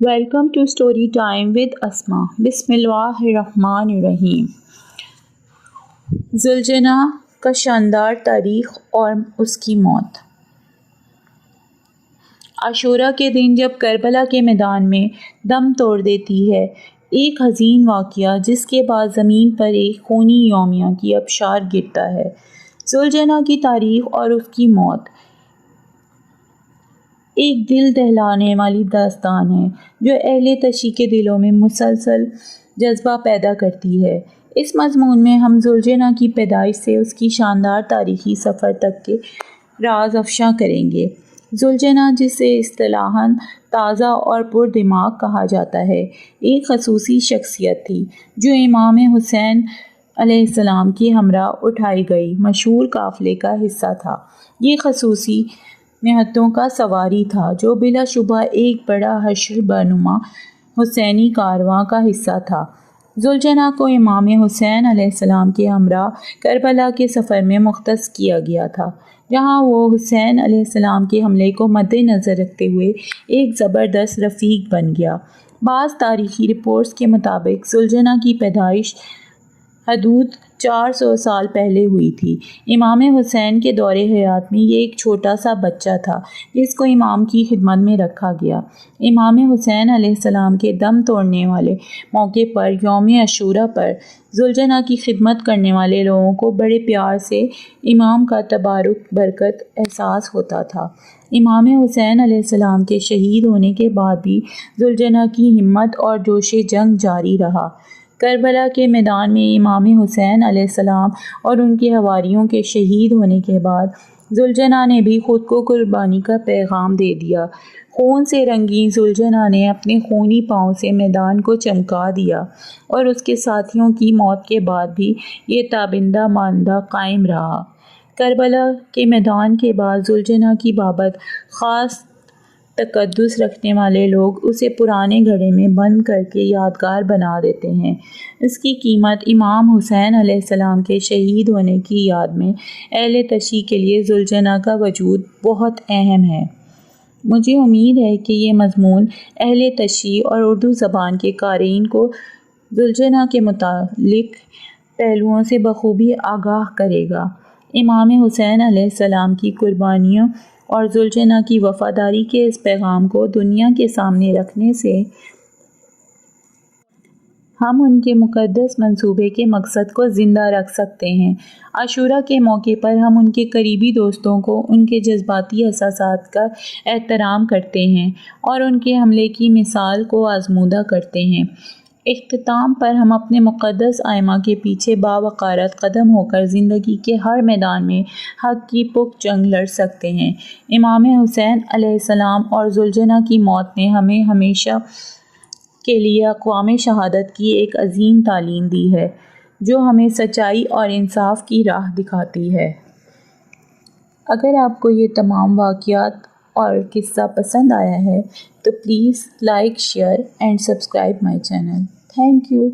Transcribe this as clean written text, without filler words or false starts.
Welcome to story time with Asma. بسم اللہ الرحمن الرحیم۔ زلجنہ کا شاندار تاریخ اور اس کی موت۔ عاشوراء کے دن جب کربلا کے میدان میں دم توڑ دیتی ہے ایک حزین واقعہ، جس کے بعد زمین پر ایک خونی یومیہ کی آبشار گرتا ہے۔ زلجنہ کی تاریخ اور اس کی موت ایک دل دہلانے والی داستان ہے جو اہل تشیع کے دلوں میں مسلسل جذبہ پیدا کرتی ہے۔ اس مضمون میں ہم زلجنہ کی پیدائش سے اس کی شاندار تاریخی سفر تک کے راز افشاں کریں گے۔ زلجنہ، جسے اصطلاحاً تازہ اور پردماغ کہا جاتا ہے، ایک خصوصی شخصیت تھی جو امام حسین علیہ السلام کے ہمراہ اٹھائی گئی مشہور قافلے کا حصہ تھا۔ یہ خصوصی نہتوں کا سواری تھا جو بلا شبہ ایک بڑا حشر بنما حسینی کارواں کا حصہ تھا۔ زلجنہ کو امام حسین علیہ السلام کے ہمراہ کربلا کے سفر میں مختص کیا گیا تھا، جہاں وہ حسین علیہ السلام کے حملے کو مد نظر رکھتے ہوئے ایک زبردست رفیق بن گیا۔ بعض تاریخی رپورٹس کے مطابق زلجنہ کی پیدائش حدود 400 سال پہلے ہوئی تھی۔ امام حسین کے دور حیات میں یہ ایک چھوٹا سا بچہ تھا جس کو امام کی خدمت میں رکھا گیا۔ امام حسین علیہ السلام کے دم توڑنے والے موقع پر یوم عاشوراء پر زلجنہ کی خدمت کرنے والے لوگوں کو بڑے پیار سے امام کا تبارک برکت احساس ہوتا تھا۔ امام حسین علیہ السلام کے شہید ہونے کے بعد بھی زلجنہ کی ہمت اور جوش جنگ جاری رہا۔ کربلا کے میدان میں امام حسین علیہ السلام اور ان کے حواریوں کے شہید ہونے کے بعد زلجنہ نے بھی خود کو قربانی کا پیغام دے دیا۔ خون سے رنگین زلجنہ نے اپنے خونی پاؤں سے میدان کو چمکا دیا اور اس کے ساتھیوں کی موت کے بعد بھی یہ تابندہ ماندہ قائم رہا۔ کربلا کے میدان کے بعد زلجنہ کی بابت خاص تقدس رکھنے والے لوگ اسے پرانے گھڑے میں بند کر کے یادگار بنا دیتے ہیں۔ اس کی قیمت امام حسین علیہ السلام کے شہید ہونے کی یاد میں اہل تشیع کے لیے زلجنہ کا وجود بہت اہم ہے۔ مجھے امید ہے کہ یہ مضمون اہل تشیع اور اردو زبان کے قارئین کو زلجنہ کے متعلق پہلوؤں سے بخوبی آگاہ کرے گا۔ امام حسین علیہ السلام کی قربانیوں اور زلجنہ کی وفاداری کے اس پیغام کو دنیا کے سامنے رکھنے سے ہم ان کے مقدس منصوبے کے مقصد کو زندہ رکھ سکتے ہیں۔ عاشوراء کے موقع پر ہم ان کے قریبی دوستوں کو ان کے جذباتی احساسات کا احترام کرتے ہیں اور ان کے حملے کی مثال کو آزمودہ کرتے ہیں۔ اختتام پر ہم اپنے مقدس ائمہ کے پیچھے باوقارت قدم ہو کر زندگی کے ہر میدان میں حق کی پختہ جنگ لڑ سکتے ہیں۔ امام حسین علیہ السلام اور زلجنہ کی موت نے ہمیں ہمیشہ کے لیے اقوام شہادت کی ایک عظیم تعلیم دی ہے، جو ہمیں سچائی اور انصاف کی راہ دکھاتی ہے۔ اگر آپ کو یہ تمام واقعات اور قصہ پسند آیا ہے تو please like, share and subscribe my channel. Thank you.